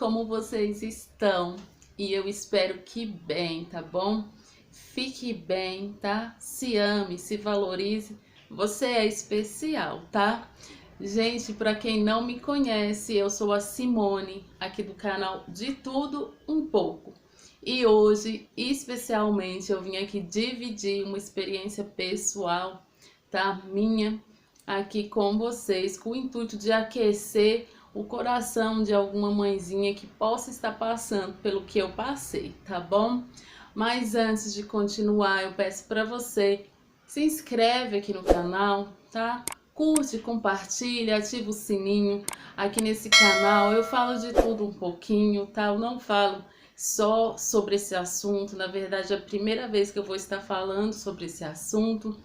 como vocês estão? E eu espero que bem, tá bom? Fique bem, tá? Se ame, se valorize. Você é especial, tá? Gente, para quem não me conhece, eu sou a Simone, aqui do canal De Tudo Um Pouco. E hoje, especialmente, eu vim aqui dividir uma experiência pessoal, tá? Minha, aqui com vocês, com o intuito de aquecer o coração de alguma mãezinha que possa estar passando pelo que eu passei, tá bom? Mas antes de continuar, eu peço para você, se inscreve aqui no canal, tá? Curte, compartilha, ativa o sininho. Aqui nesse canal eu falo de tudo um pouquinho, tá? Eu não falo só sobre esse assunto, na verdade é a primeira vez que eu vou estar falando sobre esse assunto,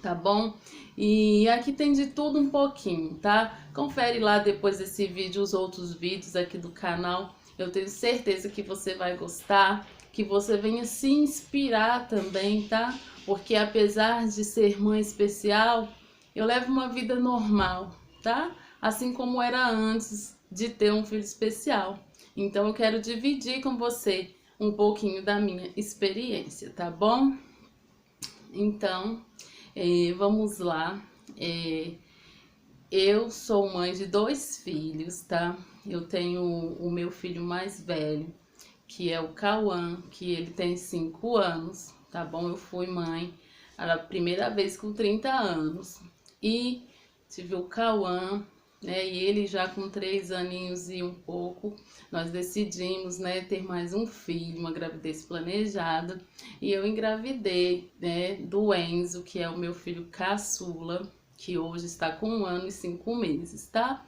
tá bom? E aqui tem de tudo um pouquinho, tá? Confere lá depois desse vídeo os outros vídeos aqui do canal. Eu tenho certeza que você vai gostar, que você venha se inspirar também, tá? Porque apesar de ser mãe especial, eu levo uma vida normal, tá? Assim como era antes de ter um filho especial. Então eu quero dividir com você um pouquinho da minha experiência, tá bom? Então, vamos lá. Eu sou mãe de 2 filhos, tá? Eu tenho o meu filho mais velho, que é o Cauã, que ele tem 5 anos, tá bom? Eu fui mãe a primeira vez com 30 anos. E tive o Cauã, né? E ele já com 3 aninhos e um pouco, nós decidimos, né, ter mais um filho, uma gravidez planejada. E eu engravidei, né, do Enzo, que é o meu filho caçula, que hoje está com 1 ano e 5 meses, tá?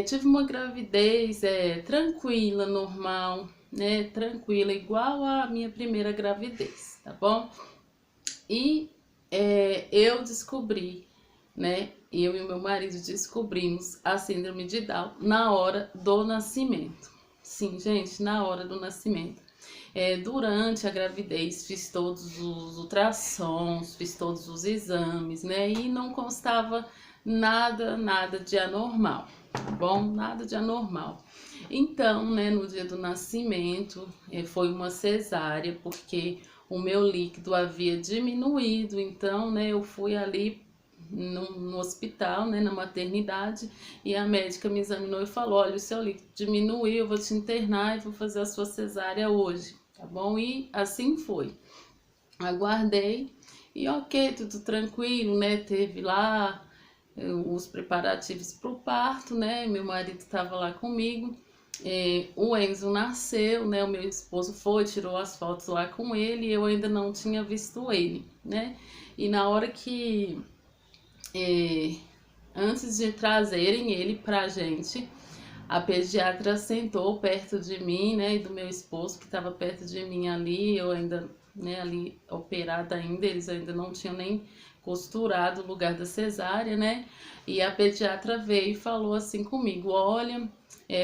Tive uma gravidez tranquila, normal, né? Tranquila, igual a minha primeira gravidez, tá bom? E eu descobri, né? Eu e o meu marido descobrimos a síndrome de Down na hora do nascimento. Sim, gente, na hora do nascimento. Durante a gravidez fiz todos os ultrassons, fiz todos os exames, né? E não constava nada de anormal, tá bom? Nada de anormal. Então, né, no dia do nascimento, foi uma cesárea, porque o meu líquido havia diminuído, então, né, eu fui ali no hospital, né, na maternidade, e a médica me examinou e falou: olha, o seu líquido diminuiu, eu vou te internar e vou fazer a sua cesárea hoje, tá bom? E assim foi. Aguardei e ok, tudo tranquilo, né? Teve lá os preparativos para o parto, né? Meu marido estava lá comigo. O Enzo nasceu, né? O meu esposo foi, tirou as fotos lá com ele e eu ainda não tinha visto ele, né? E na hora que antes de trazerem ele pra gente, a pediatra sentou perto de mim, né, e do meu esposo que estava perto de mim ali, eu ainda, né, ali operada ainda, eles ainda não tinham nem costurado o lugar da cesárea, né, e a pediatra veio e falou assim comigo: olha,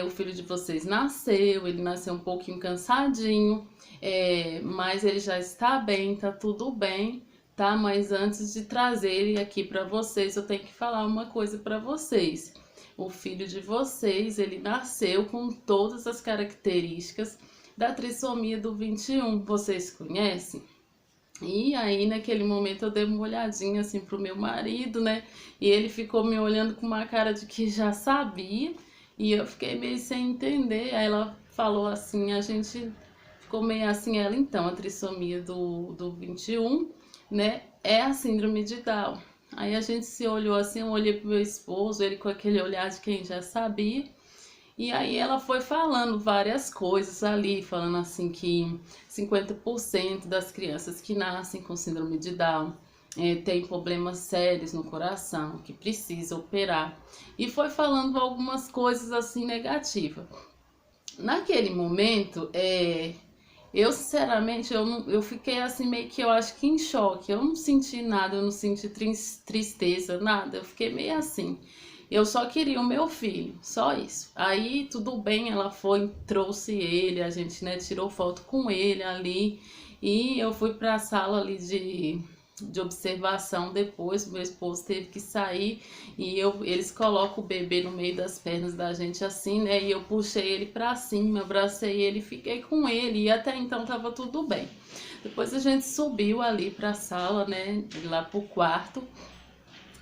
o filho de vocês nasceu, ele nasceu um pouquinho cansadinho, mas ele já está bem, tá tudo bem, tá? Mas antes de trazer ele aqui para vocês, eu tenho que falar uma coisa para vocês. O filho de vocês, ele nasceu com todas as características da trissomia do 21. Vocês conhecem? E aí, naquele momento, eu dei uma olhadinha assim pro meu marido, né? E ele ficou me olhando com uma cara de que já sabia. E eu fiquei meio sem entender. Aí ela falou assim, a gente ficou meio assim, ela, então, a trissomia do 21, né, é a síndrome de Down. Aí a gente se olhou assim, eu olhei pro meu esposo, ele com aquele olhar de quem já sabia. E aí ela foi falando várias coisas ali, falando assim que 50% das crianças que nascem com síndrome de Down tem problemas sérios no coração, que precisa operar. E foi falando algumas coisas assim negativas. Naquele momento, eu sinceramente, eu fiquei assim meio que, eu acho que em choque. Eu não senti nada, eu não senti tristeza, nada. Eu fiquei meio assim. Eu só queria o meu filho, só isso. Aí tudo bem, ela foi, trouxe ele, a gente, né, tirou foto com ele ali. E eu fui pra sala ali de observação depois. Meu esposo teve que sair e eles colocam o bebê no meio das pernas da gente assim, né? E eu puxei ele pra cima, abracei ele e fiquei com ele. E até então tava tudo bem. Depois a gente subiu ali pra sala, né? Lá pro quarto.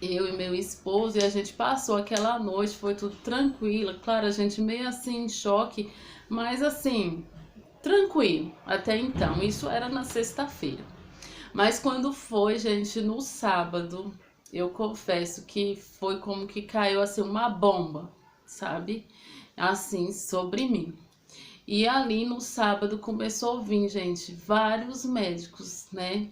Eu e meu esposo, e a gente passou aquela noite, foi tudo tranquilo. Claro, a gente meio assim em choque, mas assim, tranquilo até então. Isso era na sexta-feira. Mas quando foi, gente, no sábado, eu confesso que foi como que caiu assim uma bomba, sabe? Assim, sobre mim. E ali no sábado começou a vir, gente, vários médicos, né?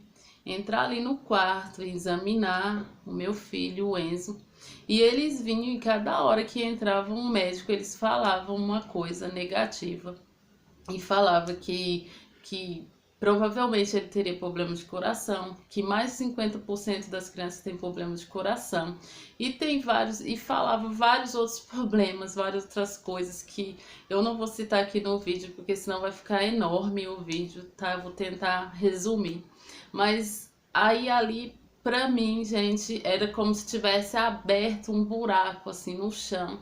Entrar ali no quarto, examinar o meu filho, o Enzo. E eles vinham e cada hora que entrava um médico, eles falavam uma coisa negativa. E falava que provavelmente ele teria problema de coração, que mais de 50% das crianças têm problema de coração, e tem vários, e falava vários outros problemas, várias outras coisas que eu não vou citar aqui no vídeo, porque senão vai ficar enorme o vídeo, tá? Eu vou tentar resumir. Mas aí ali, pra mim, gente, era como se tivesse aberto um buraco assim no chão,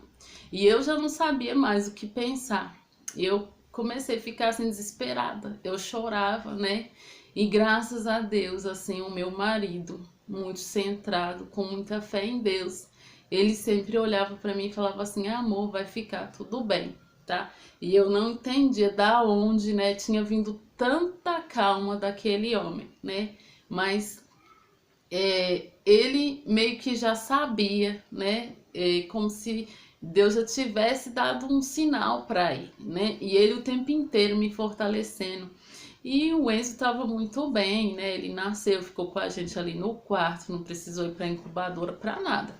e eu já não sabia mais o que pensar. Eu comecei a ficar assim desesperada. Eu chorava, né? E graças a Deus, assim, o meu marido, muito centrado, com muita fé em Deus, ele sempre olhava para mim e falava assim: amor, vai ficar tudo bem, tá? E eu não entendia da onde, né, tinha vindo tanta calma daquele homem, né? Mas ele meio que já sabia, né? Como se Deus já tivesse dado um sinal para ele, né? E ele o tempo inteiro me fortalecendo. E o Enzo estava muito bem, né? Ele nasceu, ficou com a gente ali no quarto, não precisou ir para incubadora para nada.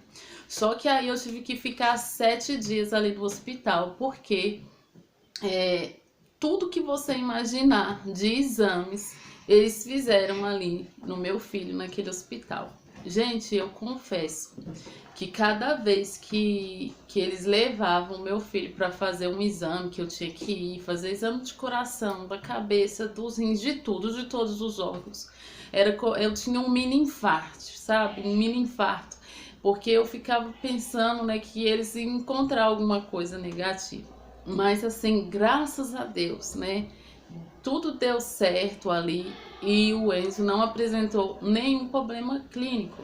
Só que aí eu tive que ficar 7 dias ali no hospital, porque tudo que você imaginar de exames, eles fizeram ali no meu filho, naquele hospital. Gente, eu confesso que cada vez que eles levavam meu filho para fazer um exame, que eu tinha que ir fazer exame de coração, da cabeça, dos rins, de tudo, de todos os órgãos, eu tinha um mini infarto, sabe? Um mini infarto, porque eu ficava pensando, né, que eles iam encontrar alguma coisa negativa. Mas assim, graças a Deus, né? Tudo deu certo ali e o Enzo não apresentou nenhum problema clínico.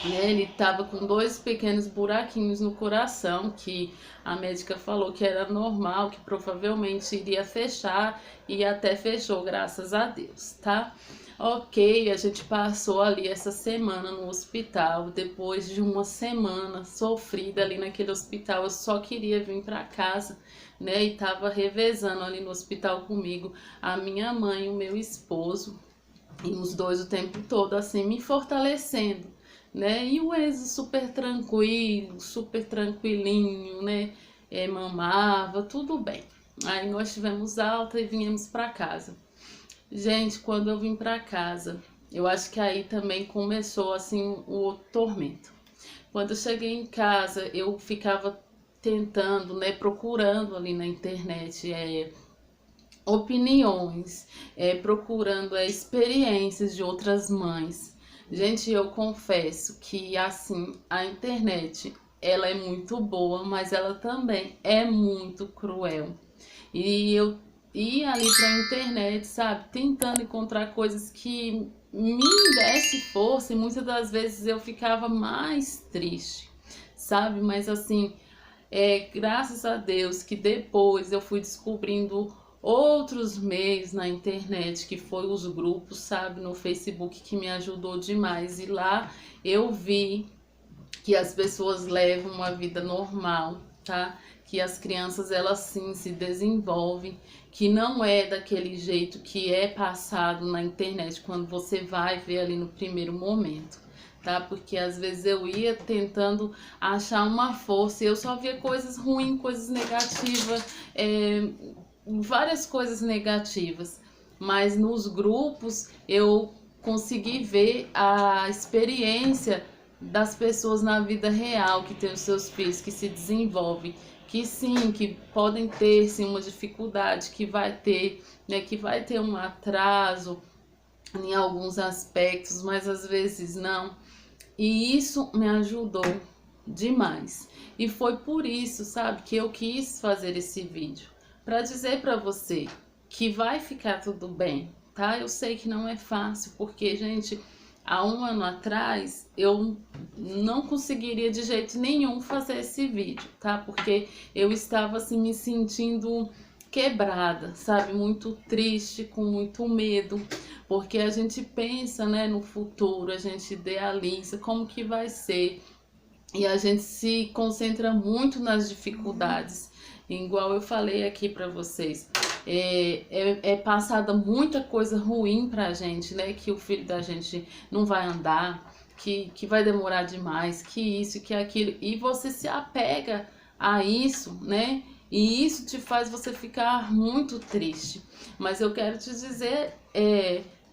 Ele estava com 2 pequenos buraquinhos no coração, que a médica falou que era normal, que provavelmente iria fechar, e até fechou, graças a Deus, tá? Ok, a gente passou ali essa semana no hospital. Depois de uma semana sofrida ali naquele hospital, eu só queria vir para casa, né? E tava revezando ali no hospital comigo a minha mãe e o meu esposo, e os dois o tempo todo assim me fortalecendo, né? E o Enzo super tranquilo, super tranquilinho, né? Mamava, tudo bem. Aí nós tivemos alta e viemos para casa. Gente, quando eu vim para casa, eu acho que aí também começou assim o tormento. Quando eu cheguei em casa, eu ficava tentando, né, procurando ali na internet opiniões, procurando experiências de outras mães. Gente, eu confesso que assim, a internet, ela é muito boa, mas ela também é muito cruel. E eu ia ali pra internet, sabe, tentando encontrar coisas que me desse força, e muitas das vezes eu ficava mais triste, sabe? Mas assim, graças a Deus que depois eu fui descobrindo outros meios na internet, que foi os grupos, sabe, no Facebook, que me ajudou demais. E lá eu vi que as pessoas levam uma vida normal, tá? Que as crianças, elas sim se desenvolvem, que não é daquele jeito que é passado na internet quando você vai ver ali no primeiro momento, tá? Porque às vezes eu ia tentando achar uma força e eu só via coisas ruins, coisas negativas, várias coisas negativas, mas nos grupos eu consegui ver a experiência das pessoas na vida real, que tem os seus filhos, que se desenvolvem, que sim, que podem ter sim uma dificuldade, que vai ter, né, que vai ter um atraso, em alguns aspectos, mas às vezes não. E isso me ajudou demais. E foi por isso, sabe, que eu quis fazer esse vídeo, para dizer para você que vai ficar tudo bem, tá? Eu sei que não é fácil, porque, gente, há um ano atrás eu não conseguiria de jeito nenhum fazer esse vídeo, tá? Porque eu estava assim me sentindo quebrada, sabe? Muito triste, com muito medo, porque a gente pensa, né, no futuro, a gente idealiza como que vai ser e a gente se concentra muito nas dificuldades. Igual eu falei aqui para vocês, é passada muita coisa ruim pra gente, né? Que o filho da gente não vai andar, que vai demorar demais, que isso, que aquilo, e você se apega a isso, né? E isso te faz você ficar muito triste. Mas eu quero te dizer,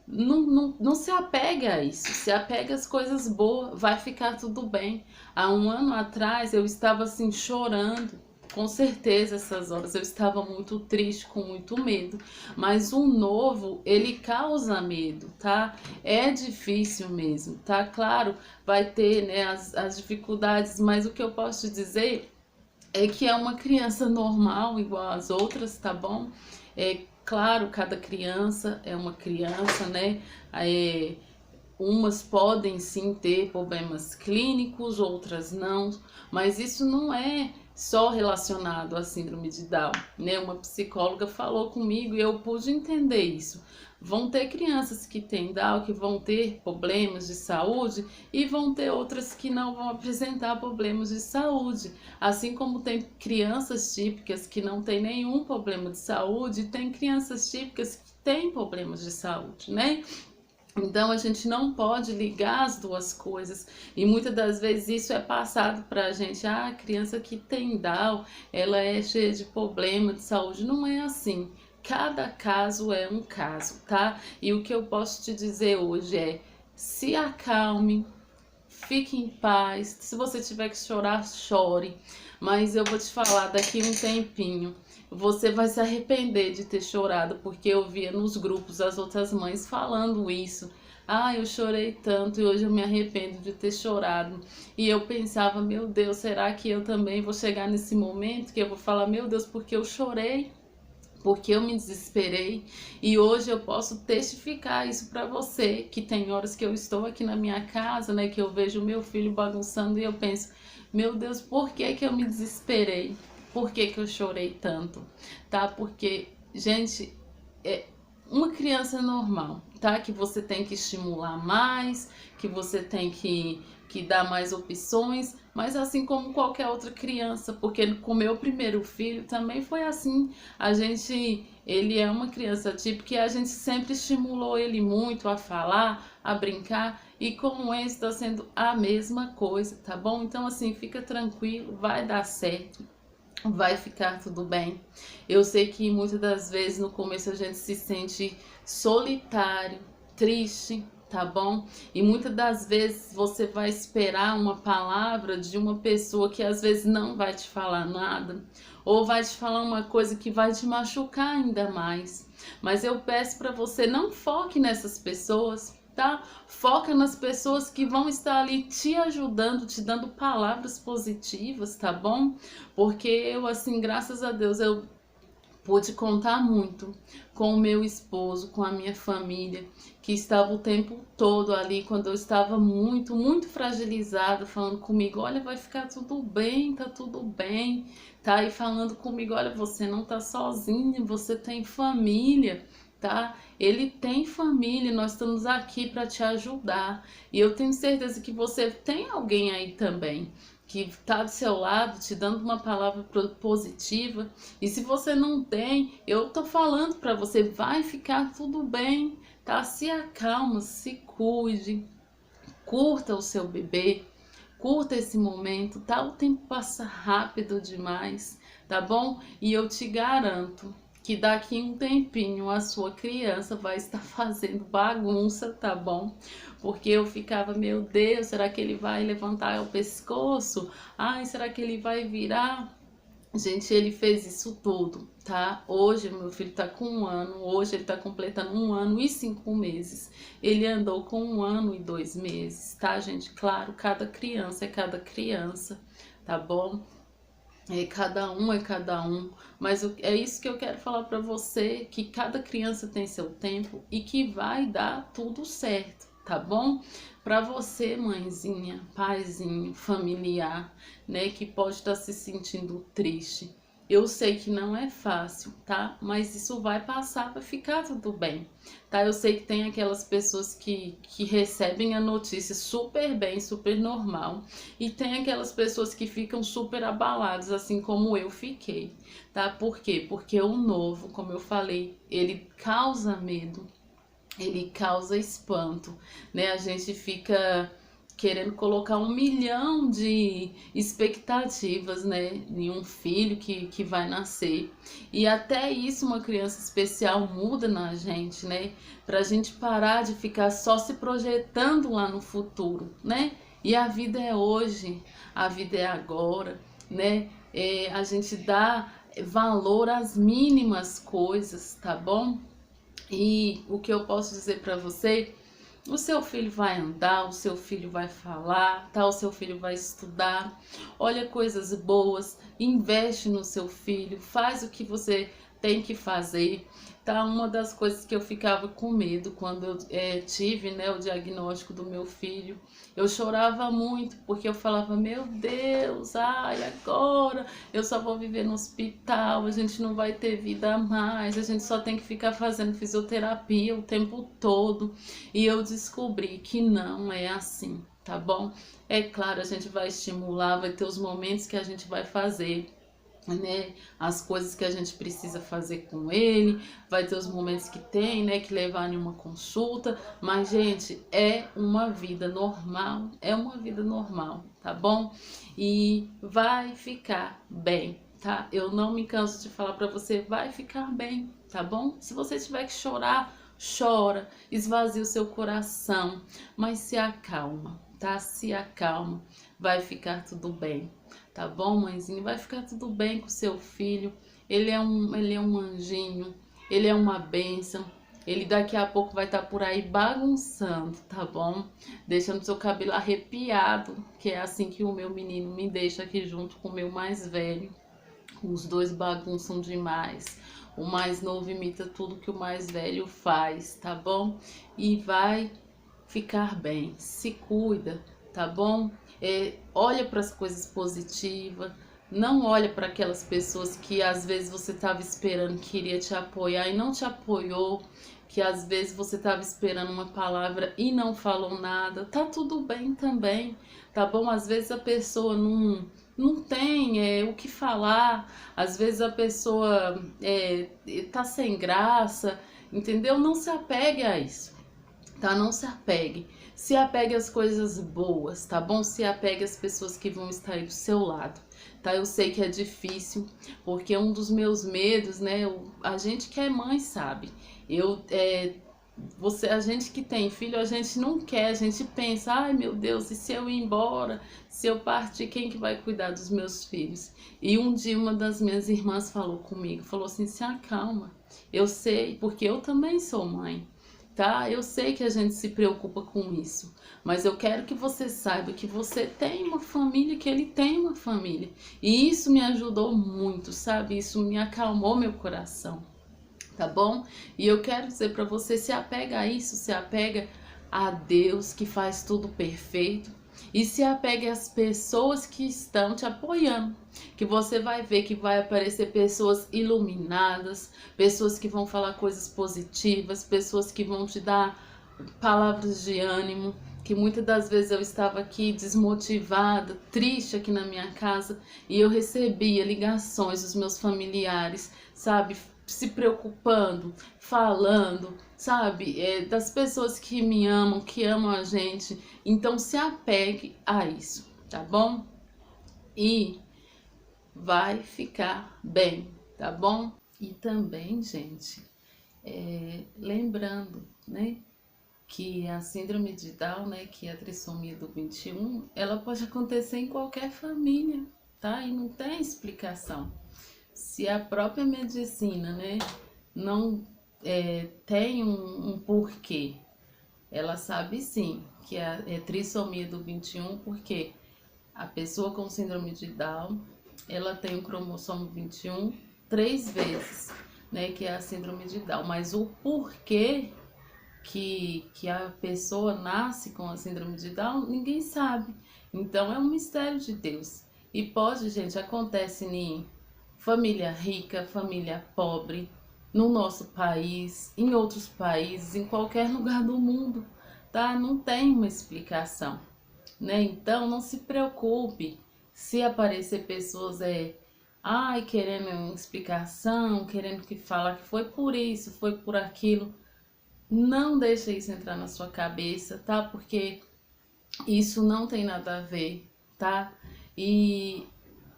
não se apega a isso, se apega às coisas boas, vai ficar tudo bem. Há um ano atrás eu estava assim chorando, com certeza essas horas eu estava muito triste, com muito medo, mas o novo ele causa medo, tá? É difícil mesmo, tá? Claro, vai ter, né, as dificuldades, mas o que eu posso te dizer é que é uma criança normal, igual às outras, tá bom? É claro, cada criança é uma criança, né? É, umas podem sim ter problemas clínicos, outras não, mas isso não é só relacionado à síndrome de Down, né? Uma psicóloga falou comigo e eu pude entender isso. Vão ter crianças que têm Down que vão ter problemas de saúde e vão ter outras que não vão apresentar problemas de saúde. Assim como tem crianças típicas que não têm nenhum problema de saúde, e tem crianças típicas que têm problemas de saúde, né? Então a gente não pode ligar as duas coisas e muitas das vezes isso é passado para a gente. Ah, a criança que tem Down, ela é cheia de problema de saúde. Não é assim. Cada caso é um caso, tá? E o que eu posso te dizer hoje é: se acalme, fique em paz. Se você tiver que chorar, chore. Mas eu vou te falar, daqui um tempinho, você vai se arrepender de ter chorado, porque eu via nos grupos as outras mães falando isso. Ah, eu chorei tanto e hoje eu me arrependo de ter chorado. E eu pensava, meu Deus, será que eu também vou chegar nesse momento que eu vou falar, meu Deus, porque eu chorei? Porque eu me desesperei, e hoje eu posso testificar isso para você, que tem horas que eu estou aqui na minha casa, né, que eu vejo o meu filho bagunçando e eu penso, meu Deus, por que que eu me desesperei? Por que que eu chorei tanto? Tá? Porque, gente, é uma criança normal, tá? Que você tem que estimular mais, que você tem que dar mais opções, mas assim como qualquer outra criança, porque com meu primeiro filho também foi assim. Ele é uma criança típica e a gente sempre estimulou ele muito a falar, a brincar, e com esse está sendo a mesma coisa, tá bom? Então assim, fica tranquilo, vai dar certo. Vai ficar tudo bem. Eu sei que muitas das vezes no começo a gente se sente solitário, triste, tá bom? E muitas das vezes você vai esperar uma palavra de uma pessoa que às vezes não vai te falar nada, ou vai te falar uma coisa que vai te machucar ainda mais. Mas eu peço para você, não foque nessas pessoas, tá? Foca nas pessoas que vão estar ali te ajudando, te dando palavras positivas, tá bom? Porque eu, assim, graças a Deus, eu pude contar muito com o meu esposo, com a minha família, que estava o tempo todo ali, quando eu estava muito, muito fragilizada, falando comigo, olha, vai ficar tudo bem, tá tudo bem, tá? E falando comigo, olha, você não tá sozinha, você tem família, tá? Ele tem família, nós estamos aqui para te ajudar. E eu tenho certeza que você tem alguém aí também que está do seu lado, te dando uma palavra positiva. E se você não tem, eu tô falando para você, vai ficar tudo bem, tá? Se acalma, se cuide, curta o seu bebê, curta esse momento, tá? O tempo passa rápido demais, tá bom? E eu te garanto que daqui um tempinho a sua criança vai estar fazendo bagunça, tá bom? Porque eu ficava, meu Deus, será que ele vai levantar o pescoço? Ai, será que ele vai virar? Gente, ele fez isso tudo, tá? Hoje meu filho tá com 1 ano, hoje ele tá completando 1 ano e 5 meses. Ele andou com 1 ano e 2 meses, tá, gente? Claro, cada criança é cada criança, tá bom? É cada um, mas é isso que eu quero falar para você, que cada criança tem seu tempo e que vai dar tudo certo, tá bom? Para você, mãezinha, paizinho, familiar, né, que pode estar se sentindo triste. Eu sei que não é fácil, tá? Mas isso vai passar, vai ficar tudo bem, tá? Eu sei que tem aquelas pessoas que recebem a notícia super bem, super normal, e tem aquelas pessoas que ficam super abaladas, assim como eu fiquei, tá? Por quê? Porque o novo, como eu falei, ele causa medo, ele causa espanto, né? A gente fica querendo colocar 1 milhão de expectativas, né, em um filho que vai nascer. E até isso uma criança especial muda na gente, né? Pra gente parar de ficar só se projetando lá no futuro, né? E a vida é hoje, a vida é agora, né? A gente dá valor às mínimas coisas, tá bom? E o que eu posso dizer para você, o seu filho vai andar, o seu filho vai falar, tá? O seu filho vai estudar. Olha coisas boas, investe no seu filho, faz o que você tem que fazer, tá? Uma das coisas que eu ficava com medo quando eu tive, né, o diagnóstico do meu filho, eu chorava muito porque eu falava, meu Deus, ai, agora eu só vou viver no hospital, a gente não vai ter vida mais, a gente só tem que ficar fazendo fisioterapia o tempo todo. E eu descobri que não é assim, tá bom? É claro, a gente vai estimular, vai ter os momentos que a gente vai fazer, né, as coisas que a gente precisa fazer com ele, vai ter os momentos que tem, né, que levar em uma consulta, mas gente, é uma vida normal, é uma vida normal, tá bom? E vai ficar bem, tá? Eu não me canso de falar pra você, vai ficar bem, tá bom? Se você tiver que chorar, chora, esvazia o seu coração, mas se acalma, tá? Se acalma, vai ficar tudo bem. Tá bom, mãezinha? Vai ficar tudo bem com seu filho. Ele é um anjinho, ele é uma bênção. Ele daqui a pouco vai estar por aí bagunçando, tá bom? Deixando seu cabelo arrepiado, que é assim que o meu menino me deixa aqui junto com o meu mais velho. Os dois bagunçam demais. O mais novo imita tudo que o mais velho faz, tá bom? E vai ficar bem. Se cuida, tá bom? Olha para as coisas positivas. Não olha para aquelas pessoas que às vezes você estava esperando que iria te apoiar e não te apoiou, que às vezes você estava esperando uma palavra e não falou nada. Tá tudo bem também, tá bom? Às vezes a pessoa não tem o que falar, às vezes a pessoa tá sem graça, entendeu? Não se apegue a isso, tá? Não se apegue. Se apegue às coisas boas, tá bom? Se apegue às pessoas que vão estar aí do seu lado, tá? Eu sei que é difícil, porque um dos meus medos, né? A gente que é mãe sabe. A gente que tem filho, a gente não quer, a gente pensa, ai meu Deus, e se eu ir embora, se eu partir, quem que vai cuidar dos meus filhos? E um dia uma das minhas irmãs falou comigo, falou assim, se acalma, eu sei, porque eu também sou mãe, tá? Eu sei que a gente se preocupa com isso, mas eu quero que você saiba que você tem uma família, que ele tem uma família. E isso me ajudou muito, sabe? Isso me acalmou meu coração, tá bom? E eu quero dizer para você, se apega a isso, se apega a Deus que faz tudo perfeito. E se apegue às pessoas que estão te apoiando, que você vai ver que vai aparecer pessoas iluminadas, pessoas que vão falar coisas positivas, pessoas que vão te dar palavras de ânimo, que muitas das vezes eu estava aqui desmotivada, triste aqui na minha casa, e eu recebia ligações dos meus familiares, sabe, se preocupando, falando, sabe, das pessoas que me amam, que amam a gente. Então se apegue a isso, tá bom? E vai ficar bem, tá bom? E também, gente, lembrando, né, que a síndrome de Down, né, que é a trissomia do 21, ela pode acontecer em qualquer família, tá? E não tem explicação. se a própria medicina, né, não tem um porquê. Ela sabe sim que é trissomia do 21, porque a pessoa com síndrome de Down, ela tem o cromossomo 21 três vezes, né, que é a síndrome de Down. Mas o porquê que a pessoa nasce com a síndrome de Down, ninguém sabe. Então é um mistério de Deus. E pode, gente, acontece em família rica, família pobre, no nosso país, em outros países, em qualquer lugar do mundo, tá? Não tem uma explicação, né? Então não se preocupe se aparecer pessoas querendo uma explicação, querendo que falar que foi por isso, foi por aquilo. Não deixa isso entrar na sua cabeça, tá? Porque isso não tem nada a ver, tá? E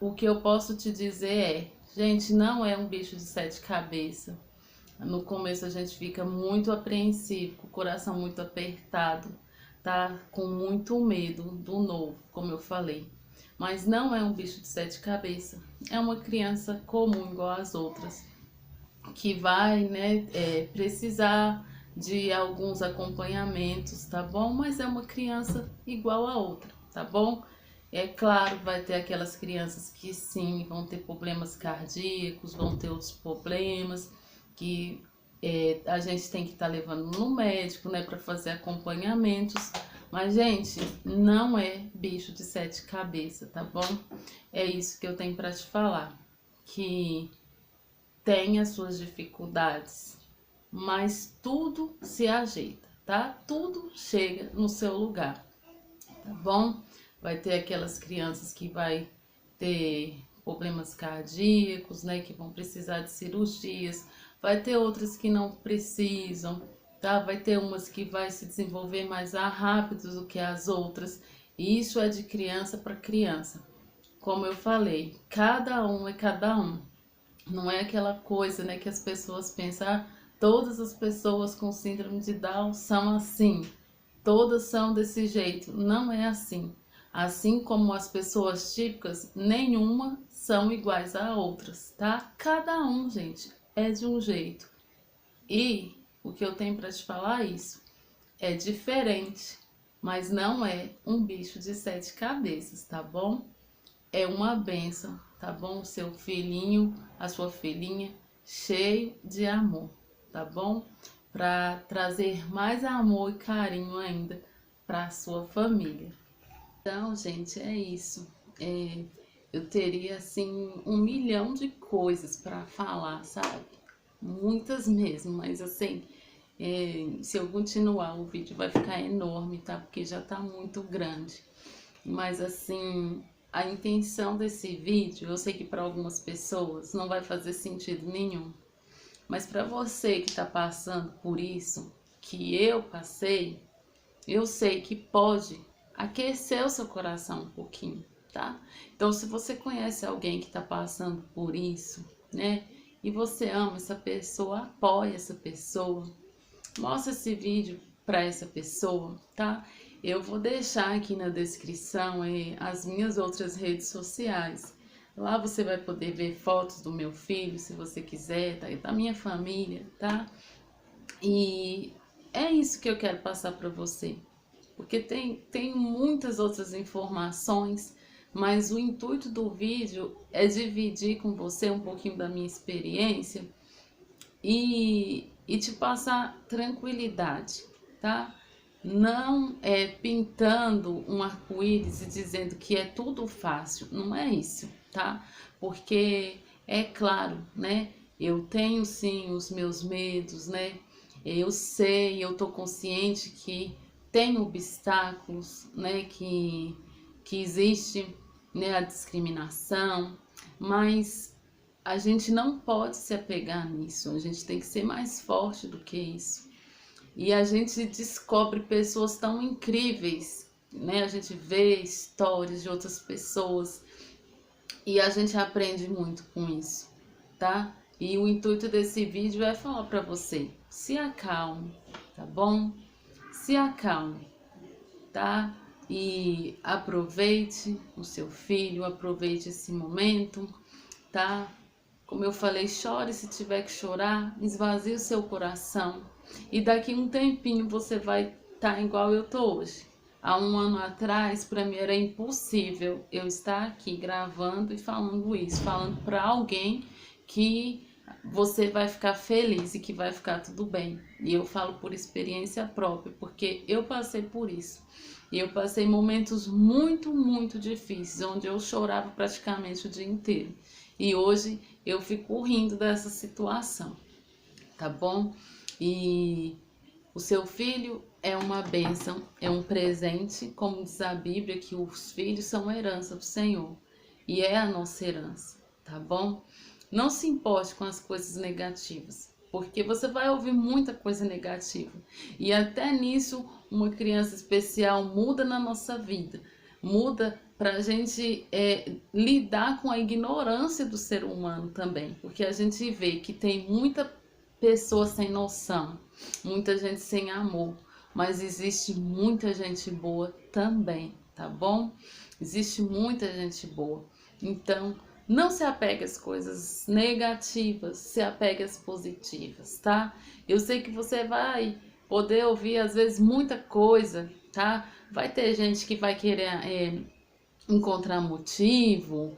o que eu posso te dizer gente, não é um bicho de sete cabeças. No começo a gente fica muito apreensivo, com o coração muito apertado, tá? Com muito medo do novo, como eu falei. Mas não é um bicho de sete cabeças. É uma criança comum, igual as outras, que vai, né, precisar de alguns acompanhamentos, tá bom? Mas é uma criança igual a outra, tá bom? É claro, vai ter aquelas crianças que sim, vão ter problemas cardíacos, vão ter outros problemas que a gente tem que estar levando no médico, né, para fazer acompanhamentos. Mas, gente, não é bicho de sete cabeças, tá bom? É isso que eu tenho para te falar, que tem as suas dificuldades, mas tudo se ajeita, tá? Tudo chega no seu lugar, tá bom? Vai ter aquelas crianças que vai ter problemas cardíacos, né, que vão precisar de cirurgias, vai ter outras que não precisam, tá? Vai ter umas que vai se desenvolver mais rápido do que as outras, e isso é de criança para criança. Como eu falei, cada um é cada um. Não é aquela coisa, né, que as pessoas pensam, todas as pessoas com síndrome de Down são assim, todas são desse jeito. Não é assim. Assim como as pessoas típicas, nenhuma são iguais a outras, tá? Cada um, gente, é de um jeito. E o que eu tenho para te falar é isso. É diferente, mas não é um bicho de sete cabeças, tá bom? É uma bênção, tá bom? Seu filhinho, a sua filhinha, cheio de amor, tá bom? Para trazer mais amor e carinho ainda para a sua família. Então, gente, é isso. Eu teria assim um milhão de coisas para falar, sabe? Muitas mesmo, mas assim, se eu continuar, o vídeo vai ficar enorme, tá? Porque já tá muito grande. Mas assim, a intenção desse vídeo, eu sei que para algumas pessoas não vai fazer sentido nenhum, mas para você que está passando por isso, que eu passei, eu sei que pode aquecer o seu coração um pouquinho, tá? Então, se você conhece alguém que está passando por isso, né? E você ama essa pessoa, apoia essa pessoa, mostra esse vídeo para essa pessoa, tá? Eu vou deixar aqui na descrição as minhas outras redes sociais. Lá você vai poder ver fotos do meu filho, se você quiser, tá? E da minha família, tá? E é isso que eu quero passar para você, porque tem muitas outras informações, mas o intuito do vídeo é dividir com você um pouquinho da minha experiência e te passar tranquilidade, tá? Não é pintando um arco-íris e dizendo que é tudo fácil, não é isso, tá? Porque é claro, né? Eu tenho sim os meus medos, né? Eu sei, eu tô consciente que tem obstáculos, né? Que existe, né? A discriminação, mas a gente não pode se apegar nisso, a gente tem que ser mais forte do que isso. E a gente descobre pessoas tão incríveis, né? A gente vê histórias de outras pessoas e a gente aprende muito com isso, tá? E o intuito desse vídeo é falar para você, se acalme, tá bom? Se acalme, tá? E aproveite o seu filho, aproveite esse momento, tá? Como eu falei, chore se tiver que chorar, esvazie o seu coração. E daqui um tempinho você vai estar igual eu tô hoje. Há um ano atrás, para mim era impossível eu estar aqui gravando e falando isso, falando para alguém que você vai ficar feliz e que vai ficar tudo bem. E eu falo por experiência própria, porque eu passei por isso. E eu passei momentos muito, muito difíceis, onde eu chorava praticamente o dia inteiro. E hoje eu fico rindo dessa situação, tá bom? E o seu filho é uma bênção, é um presente, como diz a Bíblia, que os filhos são a herança do Senhor. E é a nossa herança, tá bom? Não se importe com as coisas negativas, porque você vai ouvir muita coisa negativa. E até nisso, uma criança especial muda na nossa vida. Muda para a gente lidar com a ignorância do ser humano também. Porque a gente vê que tem muita pessoa sem noção, muita gente sem amor. Mas existe muita gente boa também, tá bom? Existe muita gente boa. Então, não se apegue às coisas negativas, se apegue às positivas, tá? Eu sei que você vai poder ouvir às vezes muita coisa, tá? Vai ter gente que vai querer encontrar motivo,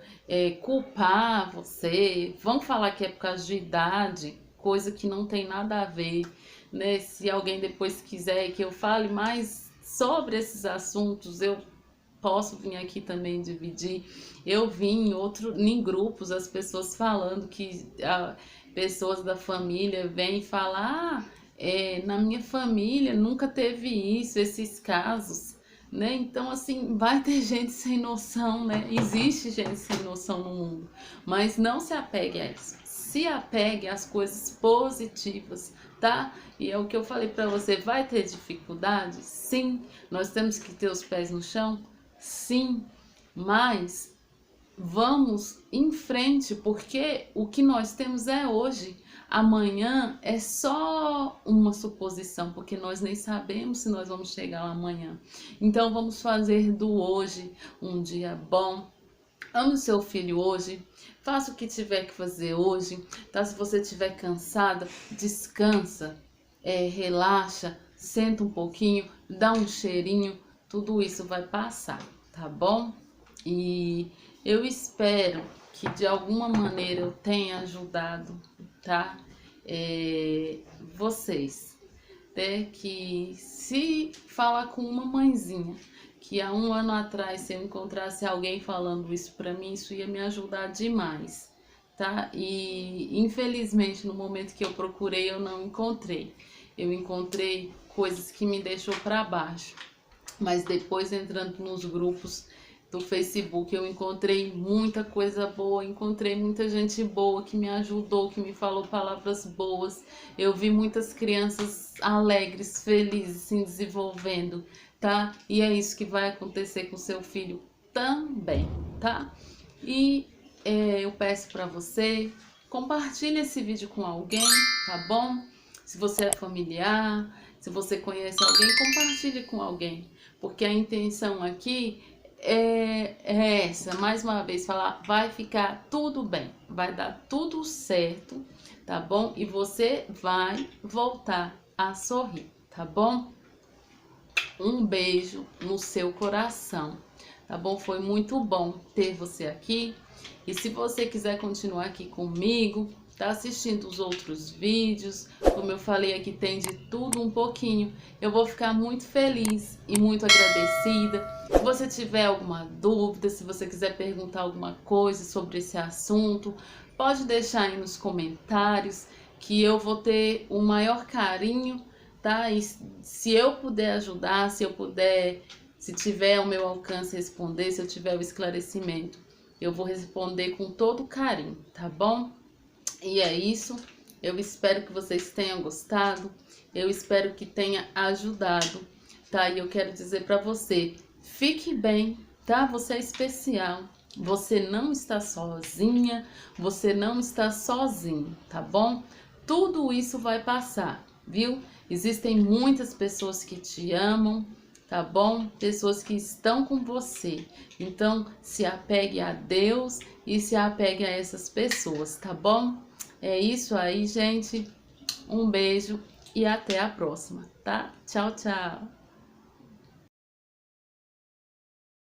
culpar você, vão falar que é por causa de idade, coisa que não tem nada a ver, né? Se alguém depois quiser que eu fale mais sobre esses assuntos, eu posso vir aqui também dividir. Eu vi em grupos as pessoas falando que pessoas da família vêm falar, na minha família nunca teve isso, esses casos, né? Então, assim, vai ter gente sem noção, né? Existe gente sem noção no mundo, mas não se apegue a isso. Se apegue às coisas positivas, tá? E é o que eu falei para você, vai ter dificuldade? Sim. Nós temos que ter os pés no chão? Sim. Mas vamos em frente, porque o que nós temos é hoje. Amanhã é só uma suposição, porque nós nem sabemos se nós vamos chegar lá amanhã. Então vamos fazer do hoje um dia bom. Ame o seu filho hoje, faça o que tiver que fazer hoje, tá? Se você estiver cansada, descansa, relaxa, senta um pouquinho, dá um cheirinho, tudo isso vai passar, tá bom? E eu espero que de alguma maneira eu tenha ajudado, tá? Vocês, né? Que se falar com uma mãezinha, que há um ano atrás, se eu encontrasse alguém falando isso para mim, isso ia me ajudar demais, tá? E infelizmente no momento que eu procurei eu não encontrei. Eu encontrei coisas que me deixou para baixo, mas depois entrando nos grupos do Facebook eu encontrei muita coisa boa, encontrei muita gente boa que me ajudou, que me falou palavras boas. Eu vi muitas crianças alegres, felizes, se desenvolvendo, tá? E é isso que vai acontecer com seu filho também, tá? E eu peço para você, compartilhe esse vídeo com alguém, tá bom? Se você é familiar, se você conhece alguém, compartilhe com alguém, porque a intenção aqui é essa, mais uma vez, falar, vai ficar tudo bem, vai dar tudo certo, tá bom? E você vai voltar a sorrir, tá bom? Um beijo no seu coração, tá bom? Foi muito bom ter você aqui. E se você quiser continuar aqui comigo, tá assistindo os outros vídeos, como eu falei aqui, tem de tudo um pouquinho. Eu vou ficar muito feliz e muito agradecida. Se você tiver alguma dúvida, se você quiser perguntar alguma coisa sobre esse assunto, pode deixar aí nos comentários, que eu vou ter o maior carinho, tá? E se eu puder ajudar, se tiver ao meu alcance responder, se eu tiver o esclarecimento, eu vou responder com todo carinho, tá bom? E é isso, eu espero que vocês tenham gostado, eu espero que tenha ajudado, tá? E eu quero dizer pra você, fique bem, tá? Você é especial, você não está sozinha, você não está sozinho, tá bom? Tudo isso vai passar, viu? Existem muitas pessoas que te amam, tá bom? Pessoas que estão com você. Então, se apegue a Deus e se apegue a essas pessoas, tá bom? É isso aí, gente. Um beijo e até a próxima, tá? Tchau, tchau.